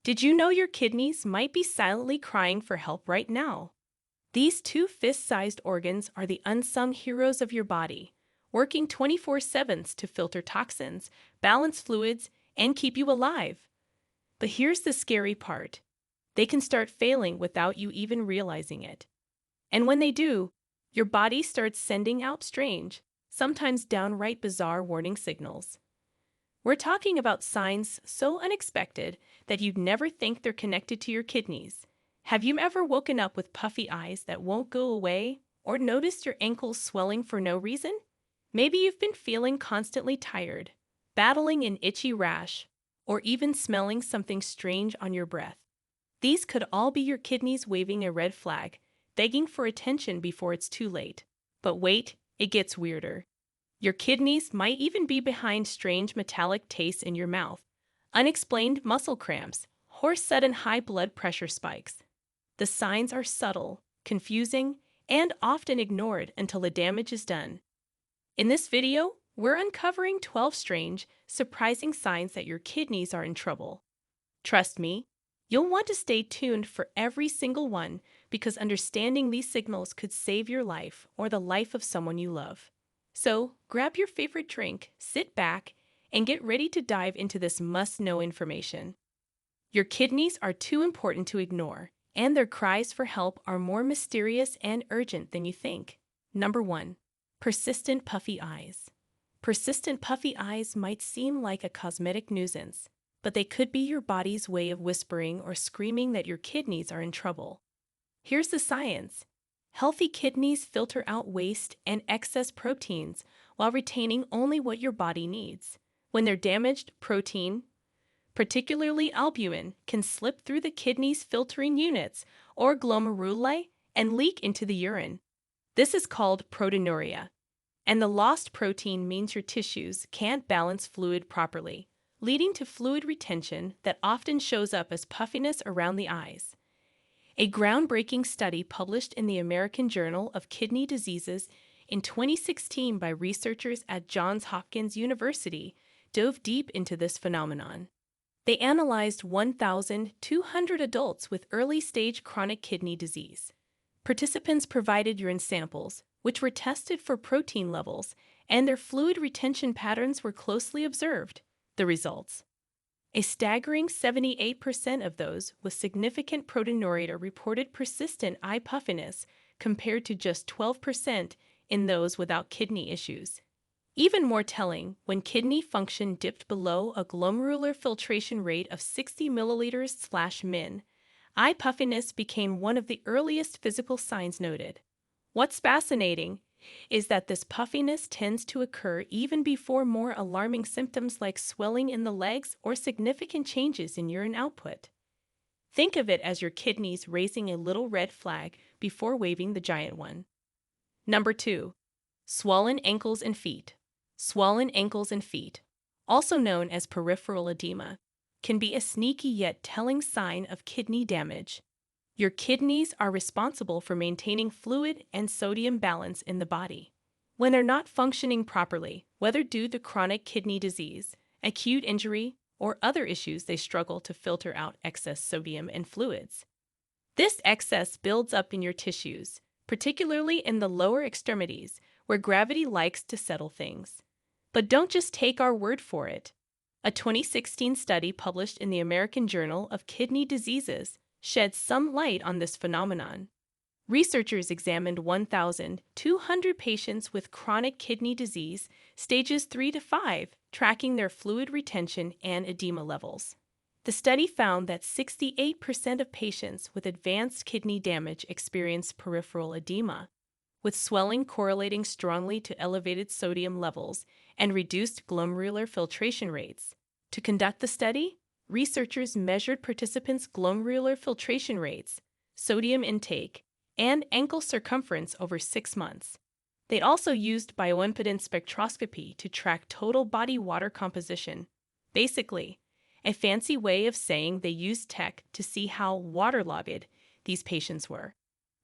Did you know your kidneys might be silently crying for help right now? These two fist-sized organs are the unsung heroes of your body, working 24/7 to filter toxins, balance fluids, and keep you alive. But here's the scary part. They can start failing without you even realizing it. And when they do, your body starts sending out strange, sometimes downright bizarre warning signals. We're talking about signs so unexpected that you'd never think they're connected to your kidneys. Have you ever woken up with puffy eyes that won't go away, or noticed your ankles swelling for no reason? Maybe you've been feeling constantly tired, battling an itchy rash, or even smelling something strange on your breath. These could all be your kidneys waving a red flag, begging for attention before it's too late. But wait, it gets weirder. Your kidneys might even be behind strange metallic tastes in your mouth, unexplained muscle cramps, or sudden high blood pressure spikes. The signs are subtle, confusing, and often ignored until the damage is done. In this video, we're uncovering 12 strange, surprising signs that your kidneys are in trouble. Trust me, you'll want to stay tuned for every single one because understanding these signals could save your life or the life of someone you love. So, grab your favorite drink, sit back, and get ready to dive into this must-know information. Your kidneys are too important to ignore, and their cries for help are more mysterious and urgent than you think. Number 1. Persistent puffy eyes. Persistent puffy eyes might seem like a cosmetic nuisance, but they could be your body's way of whispering or screaming that your kidneys are in trouble. Here's the science. Healthy kidneys filter out waste and excess proteins while retaining only what your body needs. When they're damaged, protein, particularly albumin, can slip through the kidney's filtering units or glomeruli and leak into the urine. This is called proteinuria, and the lost protein means your tissues can't balance fluid properly, leading to fluid retention that often shows up as puffiness around the eyes. A groundbreaking study published in the American Journal of Kidney Diseases in 2016 by researchers at Johns Hopkins University dove deep into this phenomenon. They analyzed 1,200 adults with early-stage chronic kidney disease. Participants provided urine samples, which were tested for protein levels, and their fluid retention patterns were closely observed. The results: a staggering 78% of those with significant proteinuria reported persistent eye puffiness compared to just 12% in those without kidney issues. Even more telling, when kidney function dipped below a glomerular filtration rate of 60 milliliters/min, eye puffiness became one of the earliest physical signs noted. What's fascinating is that this puffiness tends to occur even before more alarming symptoms like swelling in the legs or significant changes in urine output. Think of it as your kidneys raising a little red flag before waving the giant one. Number 2. Swollen ankles and feet. Swollen ankles and feet, also known as peripheral edema, can be a sneaky yet telling sign of kidney damage. Your kidneys are responsible for maintaining fluid and sodium balance in the body. When they're not functioning properly, whether due to chronic kidney disease, acute injury, or other issues, they struggle to filter out excess sodium and fluids. This excess builds up in your tissues, particularly in the lower extremities, where gravity likes to settle things. But don't just take our word for it. A 2016 study published in the American Journal of Kidney Diseases sheds some light on this phenomenon. Researchers examined 1,200 patients with chronic kidney disease, stages 3 to 5, tracking their fluid retention and edema levels. The study found that 68% of patients with advanced kidney damage experienced peripheral edema, with swelling correlating strongly to elevated sodium levels and reduced glomerular filtration rates. To conduct the study, researchers measured participants' glomerular filtration rates, sodium intake, and ankle circumference over 6 months. They also used bioimpedance spectroscopy to track total body water composition. Basically, a fancy way of saying they used tech to see how waterlogged these patients were.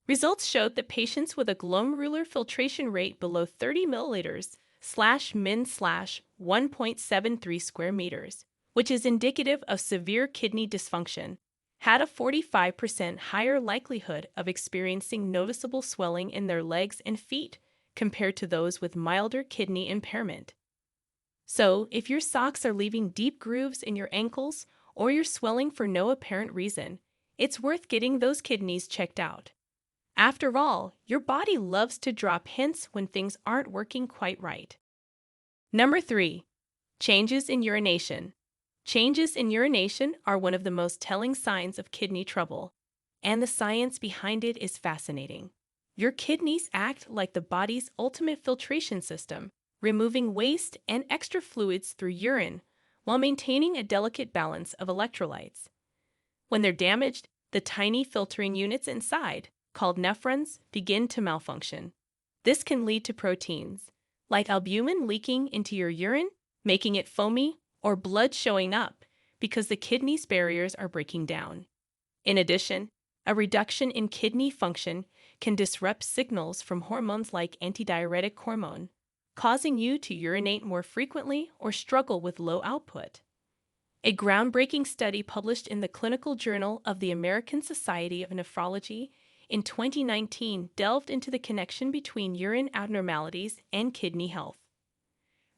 Results showed that patients with a glomerular filtration rate below 30 milliliters/min/1.73 square meters, which is indicative of severe kidney dysfunction, had a 45% higher likelihood of experiencing noticeable swelling in their legs and feet compared to those with milder kidney impairment. So, if your socks are leaving deep grooves in your ankles or you're swelling for no apparent reason, it's worth getting those kidneys checked out. After all, your body loves to drop hints when things aren't working quite right. Number 3. Changes in urination. Changes in urination are one of the most telling signs of kidney trouble, and the science behind it is fascinating. Your kidneys act like the body's ultimate filtration system, removing waste and extra fluids through urine while maintaining a delicate balance of electrolytes. When they're damaged, the tiny filtering units inside, called nephrons, begin to malfunction. This can lead to proteins, like albumin leaking into your urine, making it foamy, or blood showing up because the kidney's barriers are breaking down. In addition, a reduction in kidney function can disrupt signals from hormones like antidiuretic hormone, causing you to urinate more frequently or struggle with low output. A groundbreaking study published in the Clinical Journal of the American Society of Nephrology in 2019 delved into the connection between urine abnormalities and kidney health.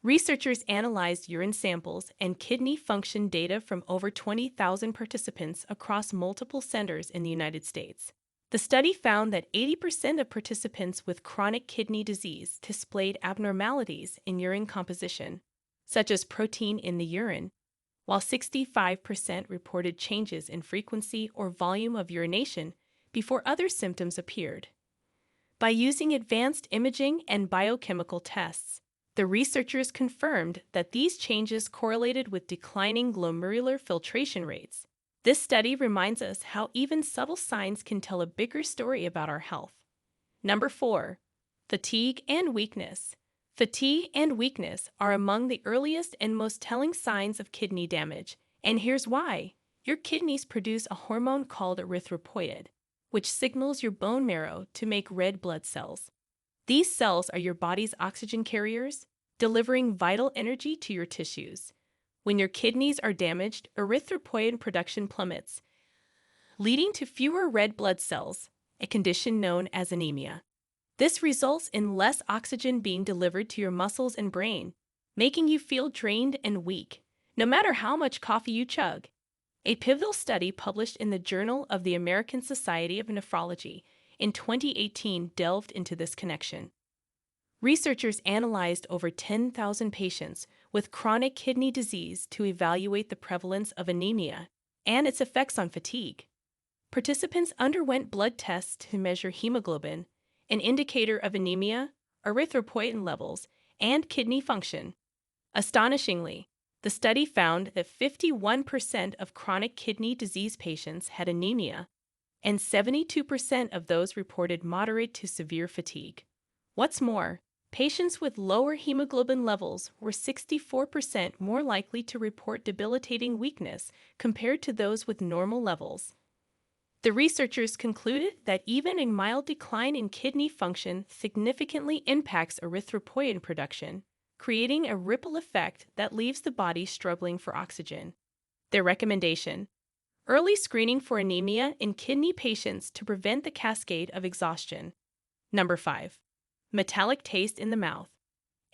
Researchers analyzed urine samples and kidney function data from over 20,000 participants across multiple centers in the United States. The study found that 80% of participants with chronic kidney disease displayed abnormalities in urine composition, such as protein in the urine, while 65% reported changes in frequency or volume of urination before other symptoms appeared. By using advanced imaging and biochemical tests, the researchers confirmed that these changes correlated with declining glomerular filtration rates. This study reminds us how even subtle signs can tell a bigger story about our health. Number 4. Fatigue and weakness. Fatigue and weakness are among the earliest and most telling signs of kidney damage, and here's why. Your kidneys produce a hormone called erythropoietin, which signals your bone marrow to make red blood cells. These cells are your body's oxygen carriers, delivering vital energy to your tissues. When your kidneys are damaged, erythropoietin production plummets, leading to fewer red blood cells, a condition known as anemia. This results in less oxygen being delivered to your muscles and brain, making you feel drained and weak, no matter how much coffee you chug. A pivotal study published in the Journal of the American Society of Nephrology in 2018 delved into this connection. Researchers analyzed over 10,000 patients with chronic kidney disease to evaluate the prevalence of anemia and its effects on fatigue. Participants underwent blood tests to measure hemoglobin, an indicator of anemia, erythropoietin levels, and kidney function. Astonishingly, the study found that 51% of chronic kidney disease patients had anemia, and 72% of those reported moderate to severe fatigue. What's more, patients with lower hemoglobin levels were 64% more likely to report debilitating weakness compared to those with normal levels. The researchers concluded that even a mild decline in kidney function significantly impacts erythropoietin production, creating a ripple effect that leaves the body struggling for oxygen. Their recommendation: early screening for anemia in kidney patients to prevent the cascade of exhaustion. Number 5. Metallic taste in the mouth.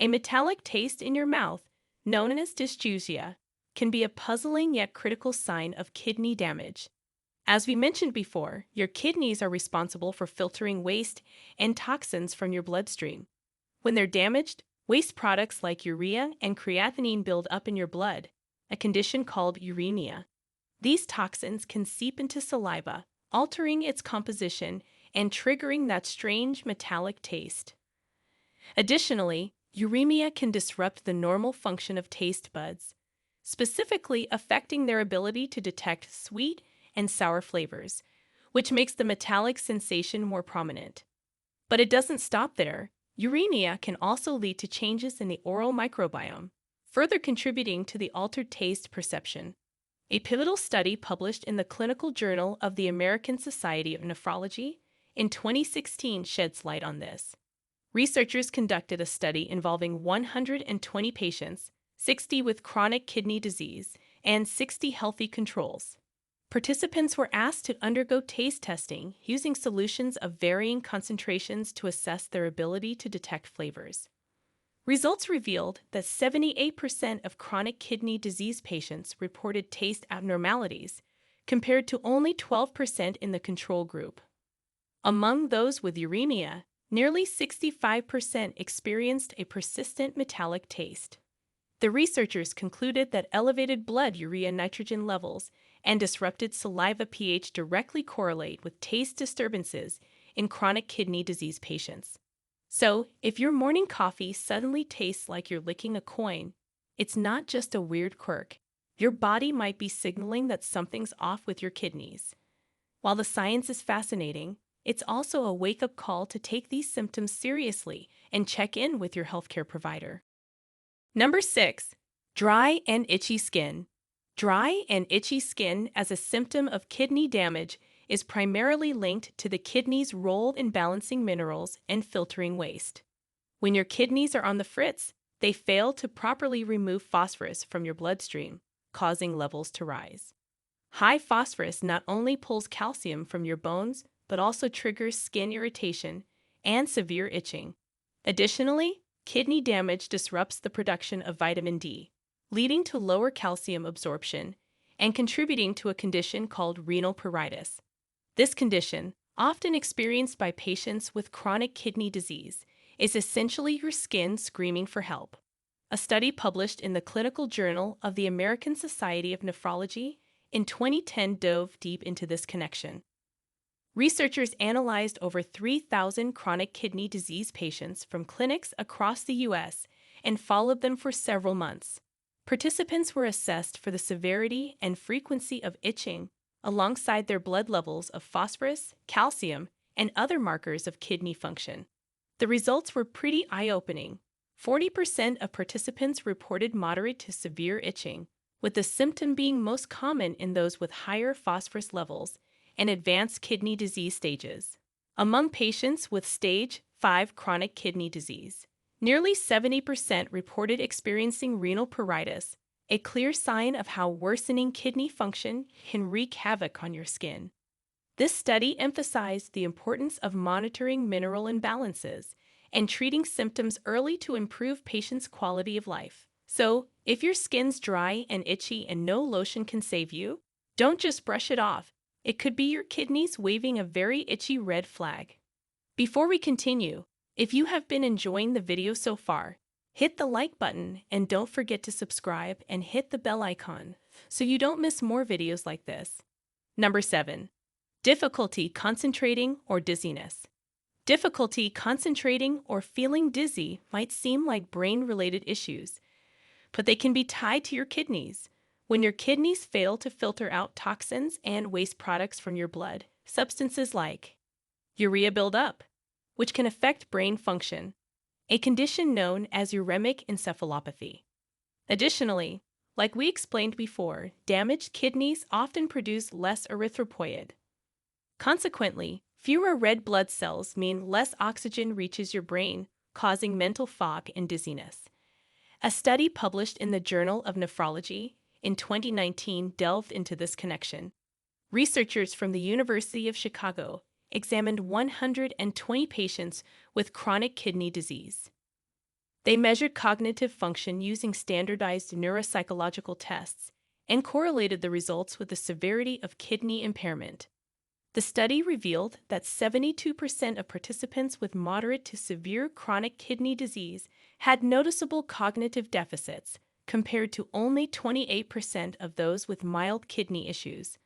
A metallic taste in your mouth, known as dysgeusia, can be a puzzling yet critical sign of kidney damage. As we mentioned before, your kidneys are responsible for filtering waste and toxins from your bloodstream. When they're damaged, waste products like urea and creatinine build up in your blood, a condition called uremia. These toxins can seep into saliva, altering its composition and triggering that strange metallic taste. Additionally, uremia can disrupt the normal function of taste buds, specifically affecting their ability to detect sweet and sour flavors, which makes the metallic sensation more prominent. But it doesn't stop there. Uremia can also lead to changes in the oral microbiome, further contributing to the altered taste perception. A pivotal study published in the Clinical Journal of the American Society of Nephrology in 2016 sheds light on this. Researchers conducted a study involving 120 patients, 60 with chronic kidney disease and 60 healthy controls. Participants were asked to undergo taste testing using solutions of varying concentrations to assess their ability to detect flavors. Results revealed that 78% of chronic kidney disease patients reported taste abnormalities, compared to only 12% in the control group. Among those with uremia, nearly 65% experienced a persistent metallic taste. The researchers concluded that elevated blood urea nitrogen levels and disrupted saliva pH directly correlate with taste disturbances in chronic kidney disease patients. So, if your morning coffee suddenly tastes like you're licking a coin, it's not just a weird quirk. Your body might be signaling that something's off with your kidneys. While the science is fascinating, it's also a wake-up call to take these symptoms seriously and check in with your healthcare provider. Number 6. Dry and itchy skin. Dry and itchy skin as a symptom of kidney damage is primarily linked to the kidney's role in balancing minerals and filtering waste. When your kidneys are on the fritz, they fail to properly remove phosphorus from your bloodstream, causing levels to rise. High phosphorus not only pulls calcium from your bones, but also triggers skin irritation and severe itching. Additionally, kidney damage disrupts the production of vitamin D, leading to lower calcium absorption and contributing to a condition called renal pruritus. This condition, often experienced by patients with chronic kidney disease, is essentially your skin screaming for help. A study published in the Clinical Journal of the American Society of Nephrology in 2010 dove deep into this connection. Researchers analyzed over 3,000 chronic kidney disease patients from clinics across the U.S. and followed them for several months. Participants were assessed for the severity and frequency of itching, alongside their blood levels of phosphorus, calcium, and other markers of kidney function. The results were pretty eye-opening. 40% of participants reported moderate to severe itching, with the symptom being most common in those with higher phosphorus levels and advanced kidney disease stages. Among patients with stage 5 chronic kidney disease, nearly 70% reported experiencing renal pruritus, a clear sign of how worsening kidney function can wreak havoc on your skin. This study emphasized the importance of monitoring mineral imbalances and treating symptoms early to improve patients' quality of life. So, if your skin's dry and itchy and no lotion can save you, don't just brush it off. It could be your kidneys waving a very itchy red flag. Before we continue, if you have been enjoying the video so far, hit the like button and don't forget to subscribe and hit the bell icon so you don't miss more videos like this. Number 7. Difficulty concentrating or dizziness. Difficulty concentrating or feeling dizzy might seem like brain-related issues, but they can be tied to your kidneys. When your kidneys fail to filter out toxins and waste products from your blood, substances like urea build up, which can affect brain function, a condition known as uremic encephalopathy. Additionally, like we explained before, damaged kidneys often produce less erythropoietin. Consequently, fewer red blood cells mean less oxygen reaches your brain, causing mental fog and dizziness. A study published in the Journal of Nephrology in 2019 delved into this connection. Researchers from the University of Chicago examined 120 patients with chronic kidney disease. They measured cognitive function using standardized neuropsychological tests and correlated the results with the severity of kidney impairment. The study revealed that 72% of participants with moderate to severe chronic kidney disease had noticeable cognitive deficits, compared to only 28% of those with mild kidney issues.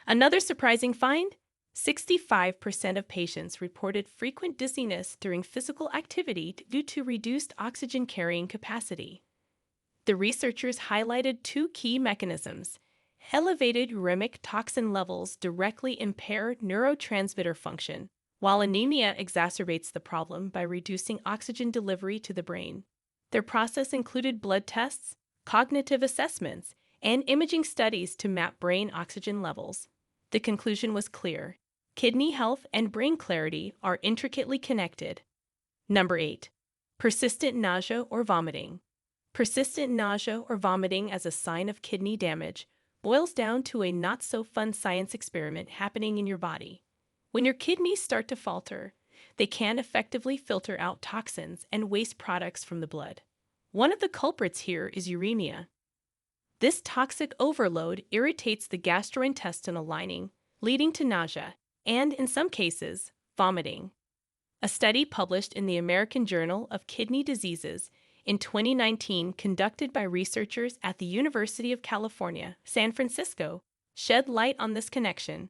Another surprising find? 65% of patients reported frequent dizziness during physical activity due to reduced oxygen carrying capacity. The researchers highlighted two key mechanisms. Elevated uremic toxin levels directly impair neurotransmitter function, while anemia exacerbates the problem by reducing oxygen delivery to the brain. Their process included blood tests, cognitive assessments, and imaging studies to map brain oxygen levels. The conclusion was clear. Kidney health and brain clarity are intricately connected. Number 8. Persistent nausea or vomiting. Persistent nausea or vomiting as a sign of kidney damage boils down to a not-so-fun science experiment happening in your body. When your kidneys start to falter, they can't effectively filter out toxins and waste products from the blood. One of the culprits here is uremia. This toxic overload irritates the gastrointestinal lining, leading to nausea and, in some cases, vomiting. A study published in the American Journal of Kidney Diseases in 2019, conducted by researchers at the University of California, San Francisco, shed light on this connection.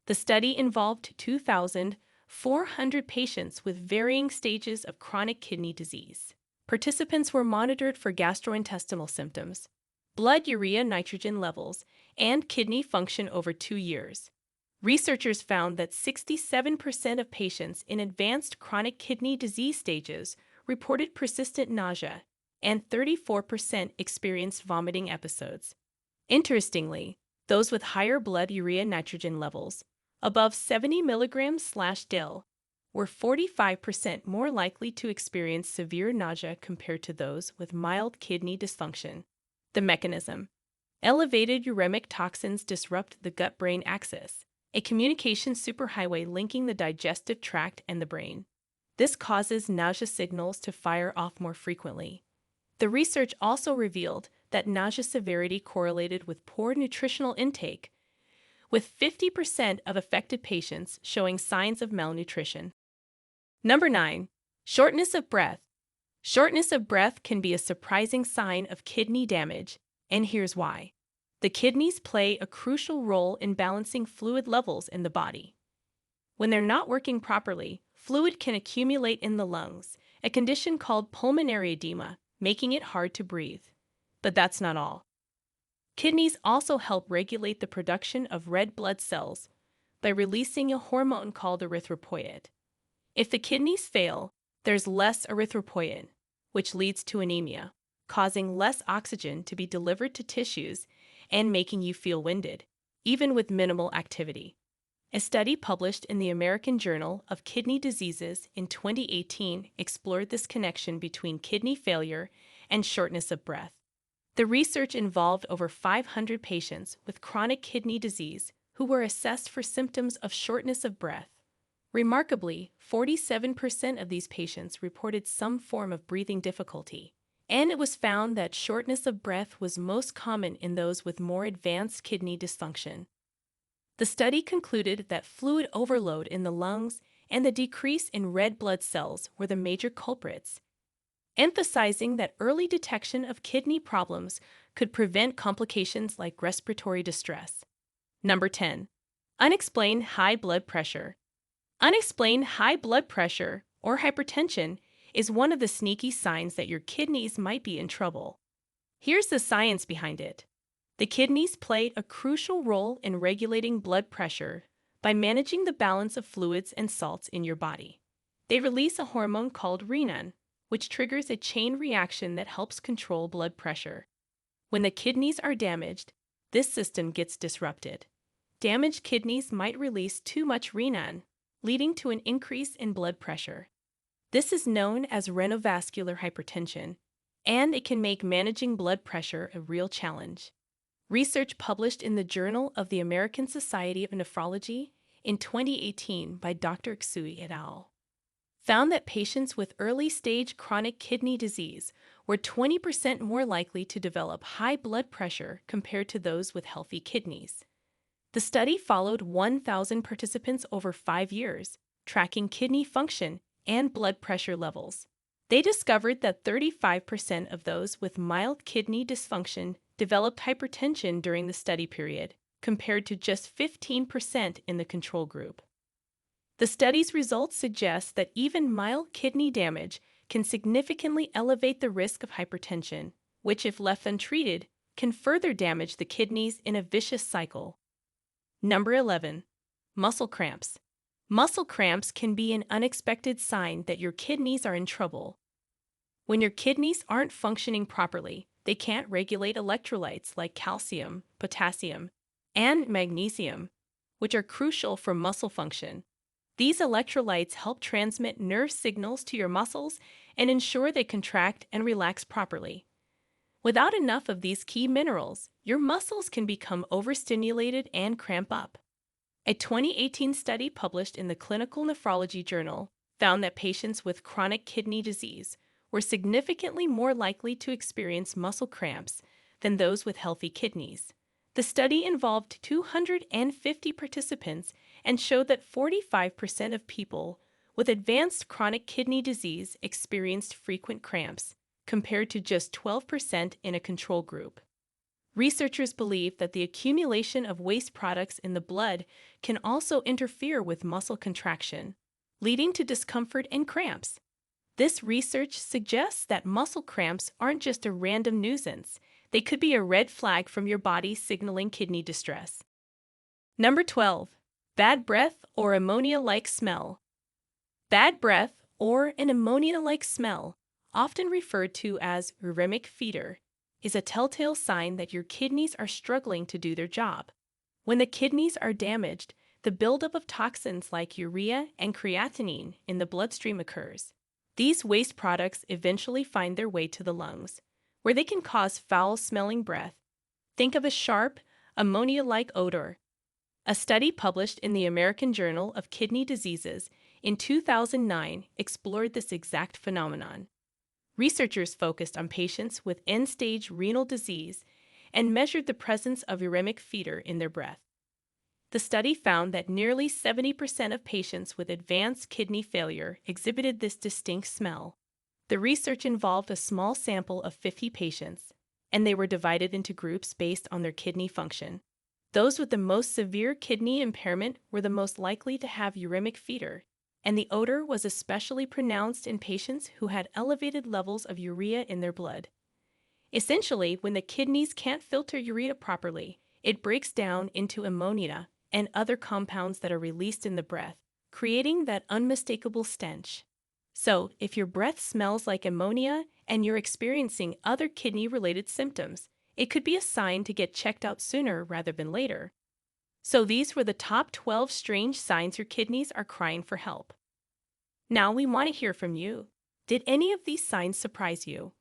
The study involved 2,400 patients with varying stages of chronic kidney disease. Participants were monitored for gastrointestinal symptoms, blood urea nitrogen levels, and kidney function over 2 years. Researchers found that 67% of patients in advanced chronic kidney disease stages reported persistent nausea, and 34% experienced vomiting episodes. Interestingly, those with higher blood urea nitrogen levels, above 70 mg/dL, were 45% more likely to experience severe nausea compared to those with mild kidney dysfunction. The mechanism: elevated uremic toxins disrupt the gut-brain axis, a communication superhighway linking the digestive tract and the brain. This causes nausea signals to fire off more frequently. The research also revealed that nausea severity correlated with poor nutritional intake, with 50% of affected patients showing signs of malnutrition. Number 9. Shortness of breath. Shortness of breath can be a surprising sign of kidney damage, and here's why. The kidneys play a crucial role in balancing fluid levels in the body. When they're not working properly, fluid can accumulate in the lungs, a condition called pulmonary edema, making it hard to breathe. But that's not all. Kidneys also help regulate the production of red blood cells by releasing a hormone called erythropoietin. If the kidneys fail, there's less erythropoietin, which leads to anemia, causing less oxygen to be delivered to tissues and making you feel winded, even with minimal activity. A study published in the American Journal of Kidney Diseases in 2018 explored this connection between kidney failure and shortness of breath. The research involved over 500 patients with chronic kidney disease who were assessed for symptoms of shortness of breath. Remarkably, 47% of these patients reported some form of breathing difficulty, and it was found that shortness of breath was most common in those with more advanced kidney dysfunction. The study concluded that fluid overload in the lungs and the decrease in red blood cells were the major culprits, emphasizing that early detection of kidney problems could prevent complications like respiratory distress. Number 10. Unexplained high blood pressure. Unexplained high blood pressure, or hypertension, is one of the sneaky signs that your kidneys might be in trouble. Here's the science behind it. The kidneys play a crucial role in regulating blood pressure by managing the balance of fluids and salts in your body. They release a hormone called renin, which triggers a chain reaction that helps control blood pressure. When the kidneys are damaged, this system gets disrupted. Damaged kidneys might release too much renin, leading to an increase in blood pressure. This is known as renovascular hypertension, and it can make managing blood pressure a real challenge. Research published in the Journal of the American Society of Nephrology in 2018 by Dr. Xui et al. Found that patients with early-stage chronic kidney disease were 20% more likely to develop high blood pressure compared to those with healthy kidneys. The study followed 1,000 participants over 5 years, tracking kidney function and blood pressure levels. They discovered that 35% of those with mild kidney dysfunction developed hypertension during the study period, compared to just 15% in the control group. The study's results suggest that even mild kidney damage can significantly elevate the risk of hypertension, which, if left untreated, can further damage the kidneys in a vicious cycle. Number 11. Muscle cramps. Muscle cramps can be an unexpected sign that your kidneys are in trouble. When your kidneys aren't functioning properly, they can't regulate electrolytes like calcium, potassium, and magnesium, which are crucial for muscle function. These electrolytes help transmit nerve signals to your muscles and ensure they contract and relax properly. Without enough of these key minerals, your muscles can become overstimulated and cramp up. A 2018 study published in the Clinical Nephrology Journal found that patients with chronic kidney disease were significantly more likely to experience muscle cramps than those with healthy kidneys. The study involved 250 participants and showed that 45% of people with advanced chronic kidney disease experienced frequent cramps, compared to just 12% in a control group. Researchers believe that the accumulation of waste products in the blood can also interfere with muscle contraction, leading to discomfort and cramps. This research suggests that muscle cramps aren't just a random nuisance. They could be a red flag from your body signaling kidney distress. Number 12. Bad breath or ammonia-like smell. Bad breath, or an ammonia-like smell, often referred to as uremic fever, is a telltale sign that your kidneys are struggling to do their job. When the kidneys are damaged, the buildup of toxins like urea and creatinine in the bloodstream occurs. These waste products eventually find their way to the lungs, where they can cause foul-smelling breath. Think of a sharp, ammonia-like odor. A study published in the American Journal of Kidney Diseases in 2009 explored this exact phenomenon. Researchers focused on patients with end-stage renal disease and measured the presence of uremic fever in their breath. The study found that nearly 70% of patients with advanced kidney failure exhibited this distinct smell. The research involved a small sample of 50 patients, and they were divided into groups based on their kidney function. Those with the most severe kidney impairment were the most likely to have uremic fever, and the odor was especially pronounced in patients who had elevated levels of urea in their blood. Essentially, when the kidneys can't filter urea properly, it breaks down into ammonia and other compounds that are released in the breath, creating that unmistakable stench. So, if your breath smells like ammonia and you're experiencing other kidney-related symptoms, it could be a sign to get checked out sooner rather than later. So these were the top 12 strange signs your kidneys are crying for help. Now we want to hear from you. Did any of these signs surprise you?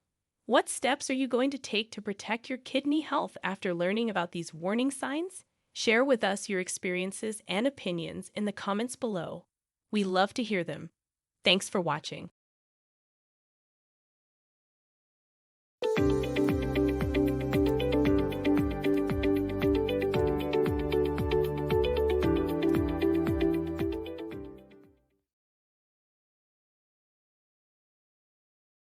What steps are you going to take to protect your kidney health after learning about these warning signs? Share with us your experiences and opinions in the comments below. We love to hear them. Thanks for watching.